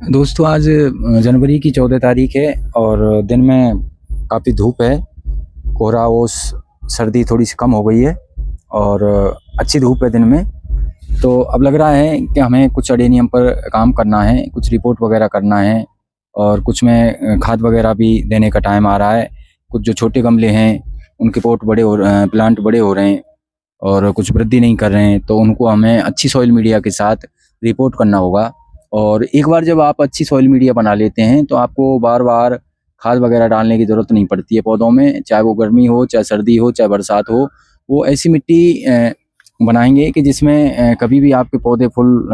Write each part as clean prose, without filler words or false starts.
दोस्तों आज जनवरी की 14 तारीख है और दिन में काफ़ी धूप है। कोहरा ओस सर्दी थोड़ी सी कम हो गई है और अच्छी धूप है दिन में। तो अब लग रहा है कि हमें कुछ अडेनियम पर काम करना है, कुछ रिपोर्ट वगैरह करना है और कुछ में खाद वगैरह भी देने का टाइम आ रहा है। कुछ जो छोटे गमले हैं उनके प्लांट बड़े हो रहे हैं और कुछ वृद्धि नहीं कर रहे हैं, तो उनको हमें अच्छी सॉइल मीडिया के साथ रिपोर्ट करना होगा। और एक बार जब आप अच्छी सॉइल मीडिया बना लेते हैं तो आपको बार बार खाद वगैरह डालने की ज़रूरत नहीं पड़ती है पौधों में, चाहे वो गर्मी हो, चाहे सर्दी हो, चाहे बरसात हो। वो ऐसी मिट्टी बनाएंगे कि जिसमें कभी भी आपके पौधे फुल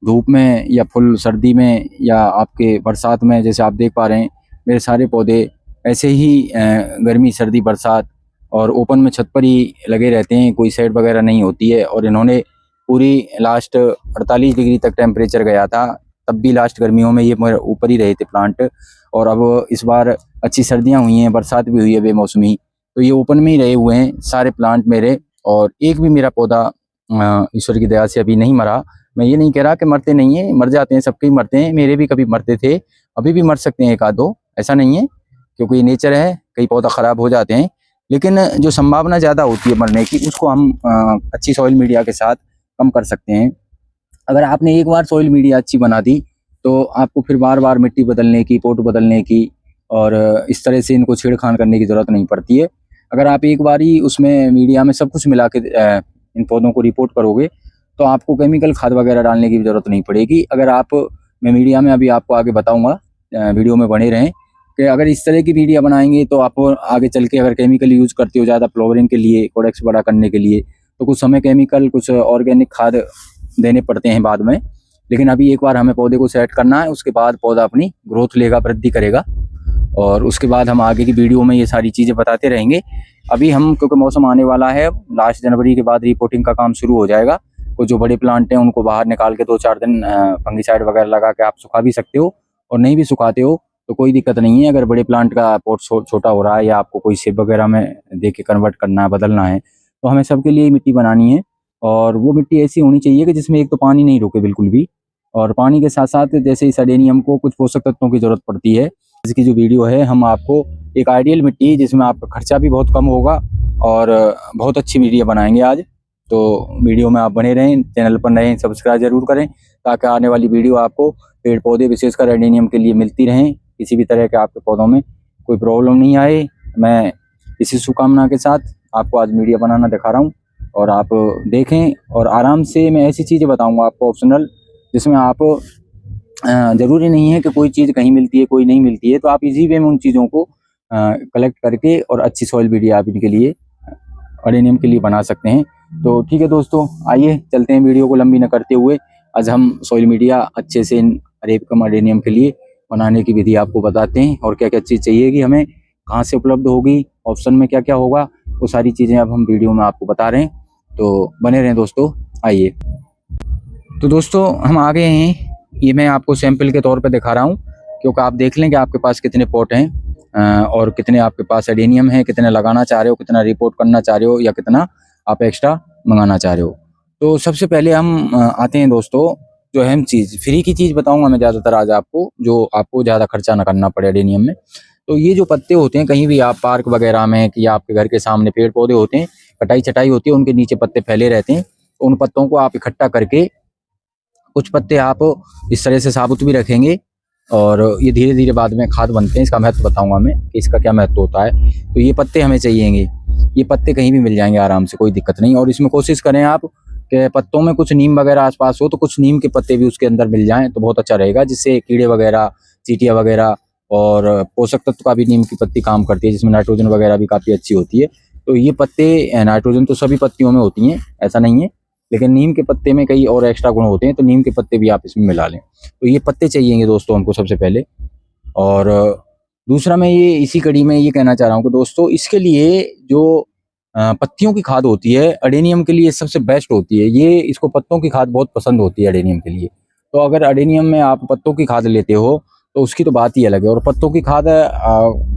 धूप में या फुल सर्दी में या आपके बरसात में, जैसे आप देख पा रहे हैं मेरे सारे पौधे ऐसे ही गर्मी सर्दी बरसात और ओपन में छत पर ही लगे रहते हैं, कोई शेड वगैरह नहीं होती है। और इन्होंने पूरी लास्ट 48 डिग्री तक टेम्परेचर गया था, तब भी लास्ट गर्मियों में ये ऊपर ही रहे थे प्लांट। और अब इस बार अच्छी सर्दियां हुई हैं, बरसात भी हुई है बेमौसमी, तो ये ओपन में ही रहे हुए हैं सारे प्लांट मेरे। और एक भी मेरा पौधा ईश्वर की दया से अभी नहीं मरा। मैं ये नहीं कह रहा कि मरते नहीं है, मर जाते हैं, सबके ही मरते हैं, मेरे भी कभी मरते थे, अभी भी मर सकते हैं एक आध दो, ऐसा नहीं है, क्योंकि ये नेचर है, कई पौधा ख़राब हो जाते हैं। लेकिन जो संभावना ज़्यादा होती है मरने की, उसको हम अच्छी सॉइल मीडिया के साथ कम कर सकते हैं। अगर आपने एक बार सॉइल मीडिया अच्छी बना दी तो आपको फिर बार बार मिट्टी बदलने की, पोट बदलने की और इस तरह से इनको छेड़खान करने की ज़रूरत नहीं पड़ती है। अगर आप एक बार ही उसमें मीडिया में सब कुछ मिला के इन पौधों को रिपोर्ट करोगे तो आपको केमिकल खाद वगैरह डालने की ज़रूरत नहीं पड़ेगी। अगर आप मैं मीडिया में अभी आपको आगे बताऊँगा, वीडियो में बने रहें कि अगर इस तरह की मीडिया बनाएंगे तो आप आगे चल के अगर केमिकल यूज़ करते हो ज़्यादा फ्लावरिंग के लिए, कोडेक्स बड़ा करने के लिए, तो कुछ समय केमिकल, कुछ ऑर्गेनिक खाद देने पड़ते हैं बाद में। लेकिन अभी एक बार हमें पौधे को सेट करना है, उसके बाद पौधा अपनी ग्रोथ लेगा, वृद्धि करेगा और उसके बाद हम आगे की वीडियो में ये सारी चीज़ें बताते रहेंगे। अभी हम, क्योंकि मौसम आने वाला है, लास्ट जनवरी के बाद रिपोर्टिंग का काम शुरू हो जाएगा। तो जो बड़े प्लांट हैं उनको बाहर निकाल के 2-4 दिन फंगीसाइड वगैरह लगा के आप सुखा भी सकते हो, और नहीं भी सुखाते हो तो कोई दिक्कत नहीं है। अगर बड़े प्लांट का पोट छोटा हो रहा है या आपको कोई शेप वगैरह में दे के कन्वर्ट करना है, बदलना है, तो हमें सबके लिए मिट्टी बनानी है। और वो मिट्टी ऐसी होनी चाहिए कि जिसमें एक तो पानी नहीं रुके बिल्कुल भी, और पानी के साथ साथ जैसे इस अडेनियम को कुछ पोषक तत्वों की ज़रूरत पड़ती है। इसकी जो वीडियो है, हम आपको एक आइडियल मिट्टी जिसमें आपका खर्चा भी बहुत कम होगा और बहुत अच्छी वीडियो बनाएंगे आज। तो वीडियो में आप बने रहें, चैनल पर नए सब्सक्राइब जरूर करें ताकि आने वाली वीडियो आपको पेड़ पौधे विशेषकर अडेनियम के लिए मिलती रहें, किसी भी तरह के आपके पौधों में कोई प्रॉब्लम नहीं आए। मैं इसी शुभकामना के साथ आपको आज मीडिया बनाना दिखा रहा हूँ और आप देखें। और आराम से मैं ऐसी चीज़ें बताऊंगा आपको ऑप्शनल, जिसमें आप ज़रूरी नहीं है कि कोई चीज़ कहीं मिलती है कोई नहीं मिलती है, तो आप इजी वे में उन चीज़ों को कलेक्ट करके और अच्छी सॉइल मीडिया आप इनके लिए, अडेनियम के लिए बना सकते हैं। तो ठीक है दोस्तों, आइए चलते हैं, वीडियो को लंबी न करते हुए आज हम सॉइल मीडिया अच्छे से इन अरेबिकम अडेनियम के लिए बनाने की विधि आपको बताते हैं और क्या क्या चीज़ चाहिएगी हमें, कहाँ से उपलब्ध होगी, ऑप्शन में क्या क्या होगा, वो सारी चीज़ें अब हम वीडियो में आपको बता रहे हैं। तो बने रहें दोस्तों, आइए। तो दोस्तों हम आ गए हैं, ये मैं आपको सैंपल के तौर पे दिखा रहा हूँ, क्योंकि आप देख लें कि आपके पास कितने पॉट हैं और कितने आपके पास एडेनियम है, कितने लगाना चाह रहे हो, कितना रिपोर्ट करना चाह रहे हो या कितना आप एक्स्ट्रा मंगाना चाह रहे हो। तो सबसे पहले हम आते हैं दोस्तों, जो अहम चीज़, फ्री की चीज़ बताऊंगा मैं ज़्यादातर आज आपको, जो आपको ज़्यादा खर्चा ना करना पड़े एडेनियम में। तो ये जो पत्ते होते हैं, कहीं भी आप पार्क वगैरह में या आपके घर के सामने पेड़ पौधे होते हैं, कटाई छटाई होती है, उनके नीचे पत्ते फैले रहते हैं, तो उन पत्तों को आप इकट्ठा करके, कुछ पत्ते आप इस तरह से साबुत भी रखेंगे और ये धीरे धीरे बाद में खाद बनते हैं। इसका महत्व बताऊंगा मैं कि इसका क्या महत्व होता है। तो ये पत्ते हमें चाहिएंगे, ये पत्ते कहीं भी मिल जाएंगे आराम से, कोई दिक्कत नहीं। और इसमें कोशिश करें आप कि पत्तों में कुछ नीम वगैरह आसपास हो, तो कुछ नीम के पत्ते भी उसके अंदर मिल जाएं तो बहुत अच्छा रहेगा, जिससे कीड़े वगैरह, चींटियाँ वगैरह और पोषक तत्व का भी नीम की पत्ती काम करती है, जिसमें नाइट्रोजन वगैरह भी काफ़ी अच्छी होती है। तो ये पत्ते, नाइट्रोजन तो सभी पत्तियों में होती हैं, ऐसा नहीं है, लेकिन नीम के पत्ते में कई और एक्स्ट्रा गुण होते हैं, तो नीम के पत्ते भी आप इसमें मिला लें। तो ये पत्ते चाहिएंगे दोस्तों हमको सबसे पहले। और दूसरा मैं ये इसी कड़ी में ये कहना चाह रहा हूँ कि दोस्तों, इसके लिए जो पत्तियों की खाद होती है अडेनियम के लिए सबसे बेस्ट होती है। ये इसको पत्तों की खाद बहुत पसंद होती है अडेनियम के लिए। तो अगर अडेनियम में आप पत्तों की खाद लेते हो तो उसकी तो बात ही अलग है। और पत्तों की खाद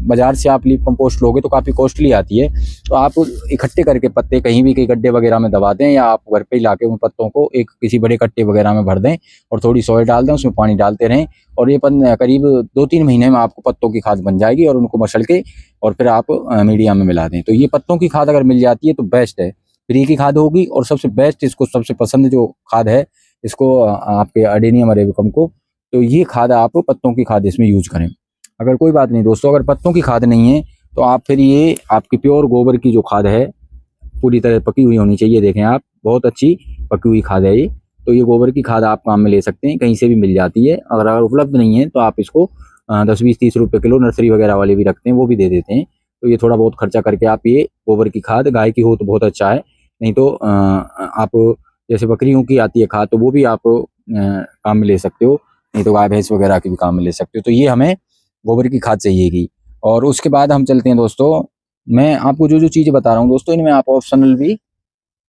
बाजार से आप लीफ कंपोस्ट लोगे तो काफ़ी कॉस्टली आती है। तो आप इकट्ठे करके पत्ते कहीं भी कहीं गड्ढे वगैरह में दबा दें, या आप घर पे ही लाके उन पत्तों को एक किसी बड़े कट्टे वगैरह में भर दें और थोड़ी सॉइल डाल दें, उसमें पानी डालते रहें, और ये करीब 2-3 महीने में आपको पत्तों की खाद बन जाएगी। और उनको मसल के और फिर आप मीडिया में मिला दें। तो ये पत्तों की खाद अगर मिल जाती है तो बेस्ट है, फ्री की खाद होगी। और सबसे बेस्ट, इसको सबसे पसंद जो खाद है इसको आपके अडेनियम अरेबिकम को, तो ये खाद आप पत्तों की खाद इसमें यूज करें। अगर कोई बात नहीं दोस्तों, अगर पत्तों की खाद नहीं है तो आप फिर ये आपकी प्योर गोबर की जो खाद है, पूरी तरह पकी हुई होनी चाहिए। देखें आप, बहुत अच्छी पकी हुई खाद है ये। तो ये गोबर की खाद आप काम में ले सकते हैं, कहीं से भी मिल जाती है। अगर उपलब्ध नहीं है तो आप इसको 10-20-30 रुपए किलो नर्सरी वगैरह वाले भी रखते हैं, वो भी दे देते हैं। तो ये थोड़ा बहुत खर्चा करके आप ये गोबर की खाद, गाय की हो तो बहुत अच्छा है, नहीं तो आप जैसे बकरियों की आती है खाद, तो वो भी आप काम में ले सकते हो, नहीं तो गाय भैंस वगैरह की भी काम में ले सकते हो। तो ये हमें गोबर की खाद चाहिएगी। और उसके बाद हम चलते हैं दोस्तों, मैं आपको जो जो चीज़ें बता रहा हूँ दोस्तों, इनमें आप ऑप्शनल भी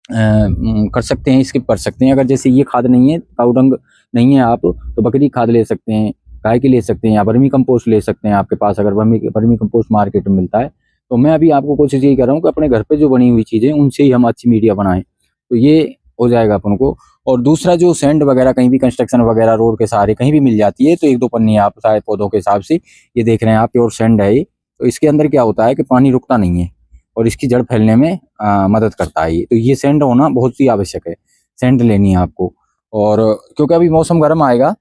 कर सकते हैं, स्किप कर सकते हैं। अगर जैसे ये खाद नहीं है, काऊ डंग नहीं है आप, तो बकरी खाद ले सकते हैं, गाय की ले सकते हैं, या वर्मी कंपोस्ट ले सकते हैं आपके पास, अगर वर्मी कंपोस्ट मार्केट में मिलता है। तो मैं अभी आपको कोशिश यही कर रहा हूँ कि अपने घर पे जो बनी हुई चीज़ें उनसे ही हम अच्छी मीडिया बनाएं, तो ये हो जाएगा अपन को। और दूसरा, जो सैंड वगैरह कहीं भी कंस्ट्रक्शन वगैरह रोड के सहारे कहीं भी मिल जाती है, तो 1-2 पन्नी आप शायद पौधों के हिसाब से, ये देख रहे हैं आप, प्योर सैंड है ये। तो इसके अंदर क्या होता है कि पानी रुकता नहीं है और इसकी जड़ फैलने में मदद करता है ये। तो ये सैंड होना बहुत ही आवश्यक है, सैंड लेनी है आपको। और क्योंकि अभी मौसम गर्म आएगा,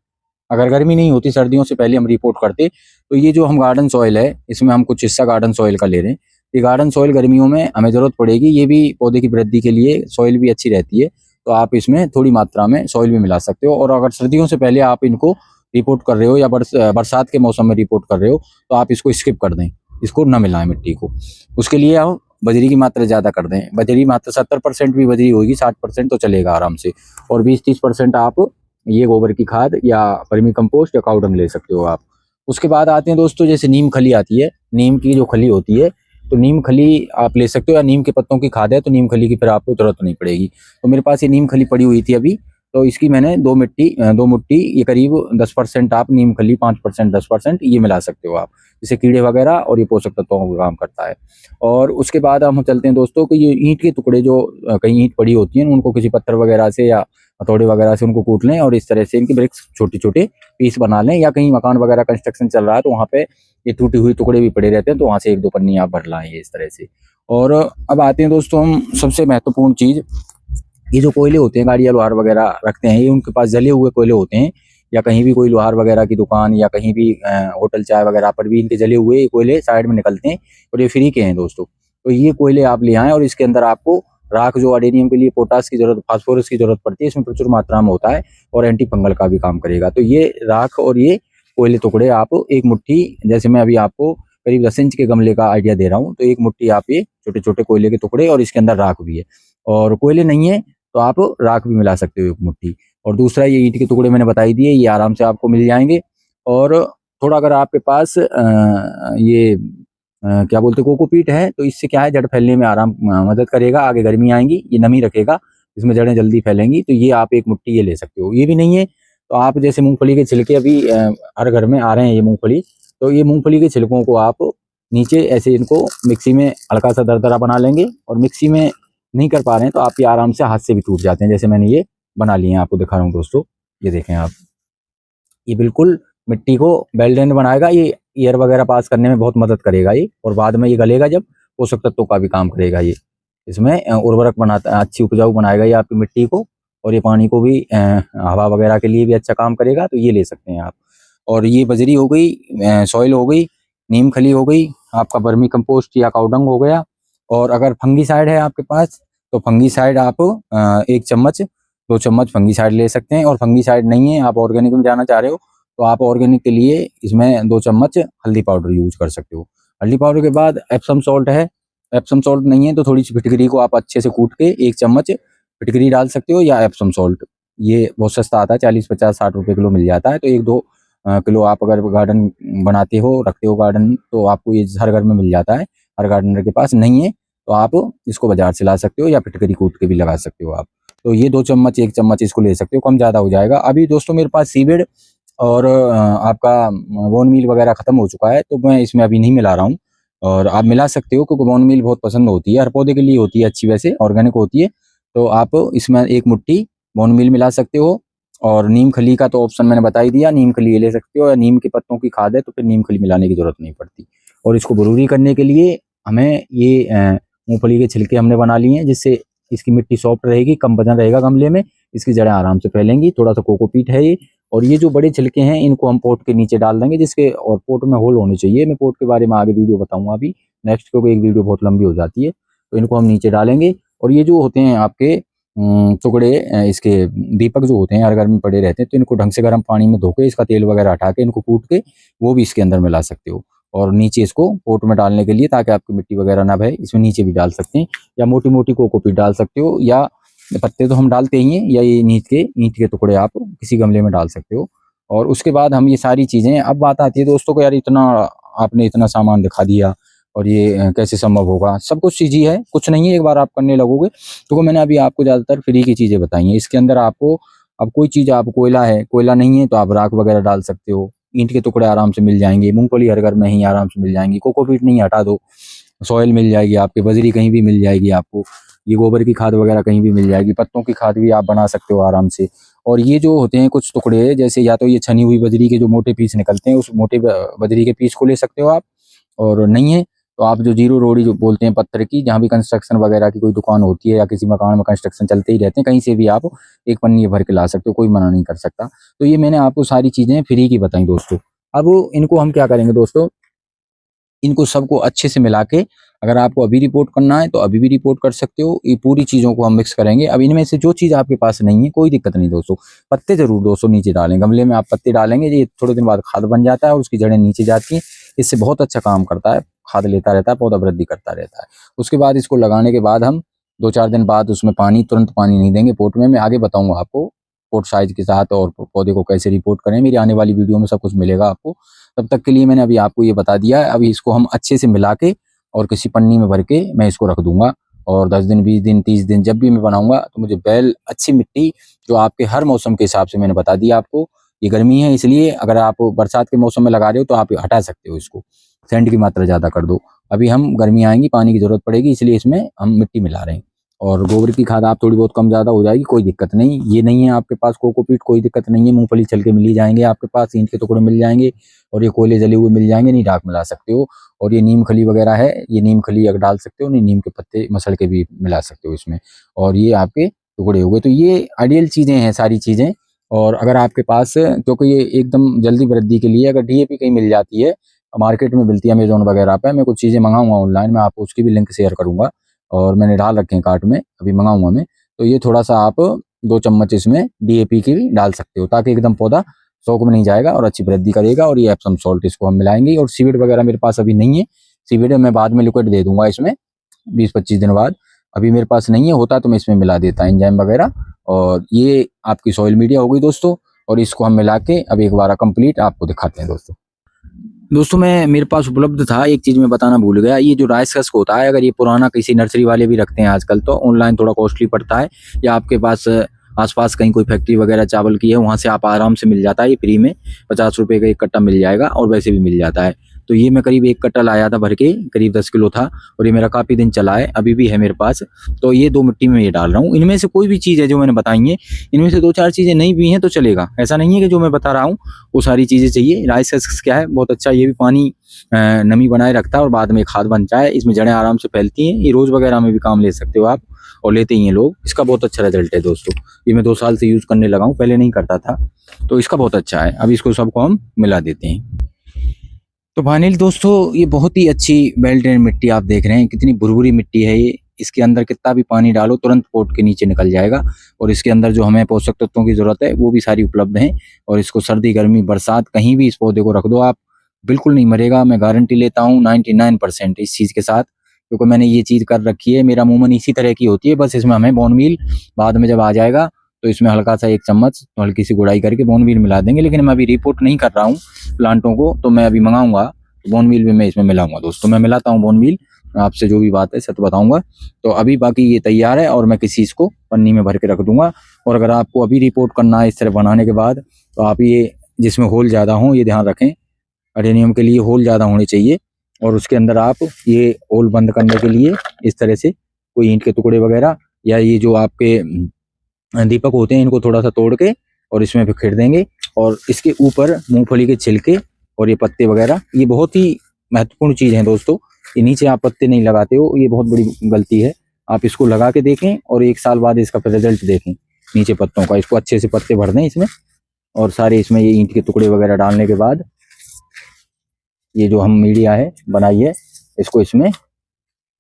अगर गर्मी नहीं होती सर्दियों से पहले हम रिपोर्ट करते, तो ये जो हम गार्डन सॉइल है, इसमें हम कुछ हिस्सा गार्डन सॉइल का ले रहे हैं। ये गार्डन सॉइल गर्मियों में हमें जरूरत पड़ेगी, ये भी पौधे की वृद्धि के लिए सॉइल भी अच्छी रहती है। तो आप इसमें थोड़ी मात्रा में सॉइल भी मिला सकते हो। और अगर सर्दियों से पहले आप इनको रिपोर्ट कर रहे हो, या बरसात के मौसम में रिपोर्ट कर रहे हो, तो आप इसको स्किप कर दें, इसको न मिलाएं मिट्टी को। उसके लिए हम बजरी की मात्रा ज़्यादा कर दें। बजरी मात्रा 70% भी बजरी होगी, 60% तो चलेगा आराम से। और 20-30% आप ये गोबर की खाद या वर्मी कंपोस्ट या काऊ डंग ले सकते हो आप। उसके बाद आते हैं दोस्तों, जैसे नीम खली आती है, नीम की जो खली होती है, तो नीम खली आप ले सकते हो, या नीम के पत्तों की खाद है तो नीम खली की फिर आपको जरूरत नहीं पड़ेगी। तो मेरे पास ये नीम खली पड़ी हुई थी अभी, तो इसकी मैंने 2 मुट्ठी ये करीब 10% आप नीम खली, 5% 10% ये मिला सकते हो आप, जिससे कीड़े वगैरह और ये पोषक तत्वों का काम करता है। और उसके बाद हम चलते हैं दोस्तों कि ये ईंट के टुकड़े जो कहीं ईंट पड़ी होती हैं, उनको किसी पत्थर वगैरह से या हथौड़े वगैरह से उनको कूट लें, और इस तरह से इनके ब्रिक्स छोटे छोटे पीस बना लें। या कहीं मकान वगैरह कंस्ट्रक्शन चल रहा है तो वहाँ पे ये टूटी हुई टुकड़े भी पड़े रहते हैं, तो वहाँ से 1-2 पन्नी आप भर लाएं इस तरह से। और अब आते हैं दोस्तों हम सबसे महत्वपूर्ण चीज़, ये जो कोयले होते हैं, गाड़ियाँ लोहार वगैरह रखते हैं, ये उनके पास जले हुए कोयले होते हैं, या कहीं भी कोई लोहार वगैरह की दुकान, या कहीं भी होटल चाय वगैरह पर भी इनके जले हुए कोयले साइड में निकलते हैं, और ये फ्री के हैं दोस्तों। तो ये कोयले आप ले आएँ, और इसके अंदर आपको राख, जो अडेनियम के लिए पोटास की जरूरत, फास्फोरस की जरूरत पड़ती है, इसमें प्रचुर मात्रा में होता है, और एंटी फंगल का भी काम करेगा। तो ये राख और ये कोयले टुकड़े आप 1 मुट्ठी, जैसे मैं अभी आपको करीब 10 इंच के गमले का आइडिया दे रहा हूँ, तो 1 मुट्ठी आप ये छोटे छोटे कोयले के टुकड़े, और इसके अंदर राख भी है। और कोयले नहीं है तो आप राख भी मिला सकते हो 1 मुट्ठी। और दूसरा, ये ईंट के टुकड़े मैंने बताई दिए, ये आराम से आपको मिल जाएंगे। और थोड़ा अगर आपके पास ये क्या बोलते हैं, कोकोपीट है, तो इससे क्या है, जड़ फैलने में आराम मदद करेगा। आगे गर्मी आएंगी, ये नमी रखेगा, इसमें जड़ें जल्दी फैलेंगी। तो ये आप 1 मुट्ठी ये ले सकते हो। ये भी नहीं है तो आप जैसे मूंगफली के छिलके, अभी हर घर में आ रहे हैं ये मूंगफली, तो ये मूंगफली के छिलकों को आप नीचे ऐसे इनको मिक्सी में हल्का सा दरदरा बना लेंगे। और मिक्सी में नहीं कर पा रहे हैं तो आप ये आराम से हाथ से भी टूट जाते हैं, जैसे मैंने ये बना लिए हैं, आपको दिखा रहा हूँ दोस्तों। ये देखें आप, ये बिल्कुल मिट्टी को बेल्डेंड बनाएगा, ये एयर वगैरह पास करने में बहुत मदद करेगा ये। और बाद में ये गलेगा जब, पोषक तत्वों का भी काम करेगा ये, इसमें उर्वरक बनाता, अच्छी उपजाऊ बनाएगा ये आपकी मिट्टी को। और ये पानी को भी, हवा वगैरह के लिए भी अच्छा काम करेगा, तो ये ले सकते हैं आप। और ये बजरी हो गई, सॉइल हो गई, नीम खली हो गई, आपका वर्मी कंपोस्ट या काऊ डंग हो गया। और अगर फंगीसाइड है आपके पास, तो फंगीसाइड आप 1 चम्मच 2 चम्मच फंगीसाइड ले सकते हैं। और फंगीसाइड नहीं है, आप ऑर्गेनिक में जाना चाह रहे हो, तो आप ऑर्गेनिक के लिए इसमें 2 चम्मच हल्दी पाउडर यूज कर सकते हो। हल्दी पाउडर के बाद एप्सम सॉल्ट है, एप्सम सॉल्ट नहीं है तो थोड़ी सी फिटकरी को आप अच्छे से कूट के 1 चम्मच फिटकरी डाल सकते हो, या एप्सम सॉल्ट। ये बहुत सस्ता आता है, 40-50-60 रुपए किलो मिल जाता है। तो 1-2 किलो आप अगर गार्डन बनाते हो, रखते हो गार्डन, तो आपको ये हर घर में मिल जाता है। हर गार्डनर के पास नहीं है तो आप इसको बाजार से ला सकते हो, या फिटकरी कूट के भी लगा सकते हो आप। तो ये 2 चम्मच 1 चम्मच इसको ले सकते हो, कम ज़्यादा हो जाएगा। अभी दोस्तों मेरे पास सीवेड और आपका बोन मील वगैरह ख़त्म हो चुका है, तो मैं इसमें अभी नहीं मिला रहा हूँ। और आप मिला सकते हो क्योंकि बोन मील बहुत पसंद होती है, हर पौधे के लिए होती है अच्छी, वैसे ऑर्गेनिक होती है। तो आप इसमें 1 मुट्ठी बोन मील मिला सकते हो। और नीम खली का तो ऑप्शन मैंने बता ही दिया, नीम खली ये ले सकते हो, या नीम के पत्तों की खाद है तो फिर नीम खली मिलाने की ज़रूरत नहीं पड़ती। और इसको बरूरी करने के लिए हमें ये मूँगफली के छिलके हमने बना लिए हैं, जिससे इसकी मिट्टी सॉफ्ट रहेगी, कम वजन रहेगा गमले में, इसकी जड़ें आराम से फैलेंगी। थोड़ा-सा कोकोपीट है ये। और ये जो बड़े छिलके हैं इनको हम पॉट के नीचे डाल देंगे, जिसके और पॉट में होल होने चाहिए। मैं पॉट के बारे में आगे वीडियो बताऊँगा अभी नेक्स्ट, क्योंकि एक वीडियो बहुत लंबी हो जाती है। तो इनको हम नीचे डालेंगे। और ये जो होते हैं आपके टुकड़े, इसके दीपक जो होते हैं हर घर में पड़े रहते हैं, तो इनको ढंग से गर्म पानी में धो के इसका तेल वगैरह हटा के इनको कूट के वो भी इसके अंदर मिला सकते हो। और नीचे इसको पॉट में डालने के लिए, ताकि आपकी मिट्टी वगैरह ना बहे, इसमें नीचे भी डाल सकते हैं, या मोटी-मोटी कोकोपीट डाल सकते हो, या पत्ते तो हम डालते ही हैं, या ये ईंट के टुकड़े आप किसी गमले में डाल सकते हो। और उसके बाद हम ये सारी चीज़ें, अब बात आती है दोस्तों को, यार इतना आपने इतना सामान दिखा दिया और ये कैसे संभव होगा? सब कुछ ईज़ी है, कुछ नहीं है, एक बार आप करने लगोगे। तो मैंने अभी आपको ज़्यादातर फ्री की चीज़ें बताई हैं। इसके अंदर आपको अब कोई चीज़, आप कोयला है, कोयला नहीं है तो आप राख वगैरह डाल सकते हो। ईंट के टुकड़े आराम से मिल जाएँगे, मूँगफली हर घर में ही आराम से मिल जाएँगी, कोकोपीट नहीं हटा दो, सॉइल मिल जाएगी आपकी, बजरी कहीं भी मिल जाएगी आपको, ये गोबर की खाद वगैरह कहीं भी मिल जाएगी, पत्तों की खाद भी आप बना सकते हो आराम से। और ये जो होते हैं कुछ टुकड़े, जैसे या तो ये छनी हुई बजरी के जो मोटे पीस निकलते हैं, उस मोटे बजरी के पीस को ले सकते हो आप। और नहीं है तो आप जो जीरो रोड़ी जो बोलते हैं पत्थर की, जहाँ भी कंस्ट्रक्शन वगैरह की कोई दुकान होती है या किसी मकान में कंस्ट्रक्शन चलते ही रहते हैं, कहीं से भी आप एक पन्नी भर के ला सकते हो, कोई मना नहीं कर सकता। तो ये मैंने आपको सारी चीज़ें फ्री की बताई दोस्तों। अब इनको हम क्या करेंगे दोस्तों, इनको सबको अच्छे से मिला के, अगर आपको अभी रिपोर्ट करना है तो अभी भी रिपोर्ट कर सकते हो। ये पूरी चीज़ों को हम मिक्स करेंगे। अब इनमें से जो चीज़ आपके पास नहीं है, कोई दिक्कत नहीं दोस्तों, पत्ते ज़रूर दोस्तों नीचे डालें। गमले में आप पत्ते डालेंगे, ये थोड़े दिन बाद खाद बन जाता है और उसकी जड़ें नीचे जाती हैं। इससे बहुत अच्छा काम करता है, खाद लेता रहता है, पौधा वृद्धि करता रहता है। उसके बाद इसको लगाने के बाद हम 2-4 दिन बाद उसमें तुरंत पानी नहीं देंगे पॉट में। मैं आगे बताऊँगा आपको पॉट साइज़ के साथ और पौधे को कैसे रिपोर्ट करें। मेरी आने वाली वीडियो में सब कुछ मिलेगा आपको। तब तक के लिए मैंने अभी आपको ये बता दिया है। अभी इसको हम अच्छे से मिला के और किसी पन्नी में भर के मैं इसको रख दूंगा। और 10 दिन, 20 दिन, 30 दिन जब भी मैं बनाऊंगा तो मुझे बैल अच्छी मिट्टी, जो आपके हर मौसम के हिसाब से मैंने बता दिया आपको। ये गर्मी है इसलिए, अगर आप बरसात के मौसम में लगा रहे हो तो आप हटा सकते हो इसको, सैंड की मात्रा ज़्यादा कर दो। अभी हम गर्मी आएंगी, पानी की ज़रूरत पड़ेगी, इसलिए इसमें हम मिट्टी मिला रहे हैं। और गोबर की खाद आप थोड़ी बहुत कम ज़्यादा हो जाएगी, कोई दिक्कत नहीं। ये नहीं है आपके पास कोकोपीट, कोई दिक्कत नहीं है। मूंगफली छिलके मिल ही जाएंगे आपके पास, ईंट के टुकड़े मिल जाएंगे, और ये कोयले जले हुए मिल जाएंगे, नहीं राख मिला सकते हो। और ये नीम खली वगैरह है, ये नीम खली अगर डाल सकते हो, नहीं नीम के पत्ते मसल के भी मिला सकते हो इसमें। और ये आपके टुकड़े हो गए। तो ये आइडियल चीज़ें हैं सारी चीज़ें। और अगर आपके पास, क्योंकि ये एकदम जल्दी वृद्धि के लिए, अगर डीएपी कहीं मिल जाती है, मार्केट में मिलती है अमेज़न वगैरह पे, मैं कुछ चीज़ें मंगाऊँगा ऑनलाइन, मैं आपको उसकी भी लिंक शेयर करूँगा। और मैंने डाल रखे हैं कार्ट में, अभी मंगाऊँगा मैं। तो ये थोड़ा-सा आप 2 चम्मच इसमें डीएपी की भी डाल सकते हो, ताकि एकदम पौधा शौक में नहीं जाएगा और अच्छी वृद्धि करेगा। और ये एप्सम सॉल्ट इसको हम मिलाएँगे। और सीविड वगैरह मेरे पास अभी नहीं है, सीविड मैं बाद में लिक्विड दे दूँगा इसमें 20-25 दिन बाद। अभी मेरे पास नहीं है, होता तो मैं इसमें मिला देता एंजाइम वगैरह। और ये आपकी सॉइल मीडिया हो गई दोस्तों। और इसको हम मिला के अब एक बार कंप्लीट आपको दिखाते हैं दोस्तों। दोस्तों मैं मेरे पास उपलब्ध था, एक चीज़ मैं बताना भूल गया, ये जो राइस हस्क होता है, अगर ये पुराना किसी नर्सरी वाले भी रखते हैं आजकल, तो ऑनलाइन थोड़ा कॉस्टली पड़ता है, या आपके पास आसपास कहीं कोई फैक्ट्री वगैरह चावल की है, वहाँ से आप आराम से मिल जाता है, ये फ्री में 50 रुपये का एक कट्टा मिल जाएगा, और वैसे भी मिल जाता है। तो ये मैं करीब 1 कट्टा लाया था भर के, करीब 10 किलो था, और ये मेरा काफ़ी दिन चला है, अभी भी है मेरे पास। तो ये 2 मिट्टी में ये डाल रहा हूँ। इनमें से कोई भी चीज़ है जो मैंने बताई है, इनमें से 2-4 चीज़ें नहीं भी हैं तो चलेगा, ऐसा नहीं है कि जो मैं बता रहा हूँ वो सारी चीज़ें चाहिए। राइस हस्क क्या है, बहुत अच्छा, ये भी पानी नमी बनाए रखता है और बाद में खाद बनता है। इसमें जड़ें आराम से फैलती हैं, ये रोज़ वगैरह में भी काम ले सकते हो आप, और लेते ही हैं लोग। इसका बहुत अच्छा रिजल्ट है दोस्तों, ये मैं 2 साल से यूज़ करने लगा हूँ, पहले नहीं करता था, तो इसका बहुत अच्छा है। अब इसको सबको हम मिला देते हैं। तो फाइनली दोस्तों, ये बहुत ही अच्छी वेल ड्रेन मिट्टी आप देख रहे हैं, कितनी भुरभुरी मिट्टी है ये। इसके अंदर कितना भी पानी डालो तुरंत पोट के नीचे निकल जाएगा, और इसके अंदर जो हमें पोषक तत्वों की ज़रूरत है वो भी सारी उपलब्ध हैं। और इसको सर्दी, गर्मी, बरसात कहीं भी इस पौधे को रख दो आप, बिल्कुल नहीं मरेगा। मैं गारंटी लेता हूँ 99% इस चीज़ के साथ, क्योंकि मैंने ये चीज़ कर रखी है। मेरा अमूमन इसी तरह की होती है, बस इसमें हमें बोन मील बाद में जब आ जाएगा तो इसमें हल्का सा 1 चम्मच तो हल्की सी गुड़ाई करके बोन मील मिला देंगे। लेकिन मैं अभी रिपोर्ट नहीं कर रहा हूँ प्लांटों को, तो मैं अभी मंगाऊंगा, बोन मील भी मैं इसमें मिलाऊंगा दोस्तों। मैं मिलाता हूँ बोन मील, आपसे जो भी बात है सच बताऊंगा। तो अभी बाकी ये तैयार है, और मैं किसी इसको पन्नी में भर के रख दूंगा। और अगर आपको अभी रिपोर्ट करना है इस तरह बनाने के बाद, तो आप ये जिसमें होल ज़्यादा हों, ये ध्यान रखें। अडेनियम के लिए होल ज़्यादा होने चाहिए, और उसके अंदर आप ये होल बंद करने के लिए इस तरह से कोई ईंट के टुकड़े वगैरह या ये जो आपके दीपक होते हैं, इनको थोड़ा सा तोड़ के और इसमें बिखेर देंगे। और इसके ऊपर मूंगफली के छिलके और ये पत्ते वगैरह, ये बहुत ही महत्वपूर्ण चीज़ है दोस्तों। ये नीचे आप पत्ते नहीं लगाते हो, ये बहुत बड़ी गलती है। आप इसको लगा के देखें और 1 साल बाद इसका फिर रिजल्ट देखें नीचे पत्तों का। इसको अच्छे से पत्ते भर दें इसमें, और सारे इसमें ये ईंट के टुकड़े वगैरह डालने के बाद ये जो हम मीडिया है बनाई है, इसको इसमें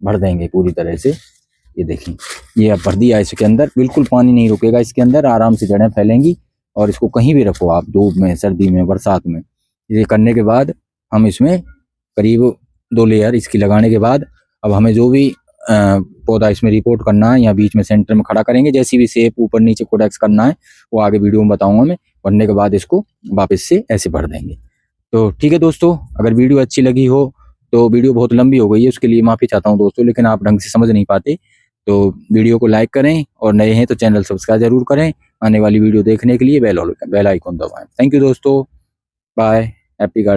भर देंगे पूरी तरह से। ये देखें, ये अब भर दिया इसके अंदर। बिल्कुल पानी नहीं रुकेगा इसके अंदर, आराम से जड़ें फैलेंगी। और इसको कहीं भी रखो आप, धूप में, सर्दी में, बरसात में। ये करने के बाद हम इसमें करीब 2 लेयर इसकी लगाने के बाद अब हमें जो भी पौधा इसमें रिपोर्ट करना है या बीच में सेंटर में खड़ा करेंगे, जैसी भी शेप ऊपर नीचे कोडेक्स करना है वो आगे वीडियो में बताऊंगा मैं। भरने के बाद इसको वापस से ऐसे भर देंगे। तो ठीक है दोस्तों, अगर वीडियो अच्छी लगी हो तो, वीडियो बहुत लंबी हो गई है उसके लिए माफ़ी चाहता हूँ दोस्तों, लेकिन आप ढंग से समझ नहीं पाते। तो वीडियो को लाइक करें, और नए हैं तो चैनल सब्सक्राइब जरूर करें। आने वाली वीडियो देखने के लिए बेल आइकन दबाएं। थैंक यू दोस्तों, बाय, हैप्पी गार्डन।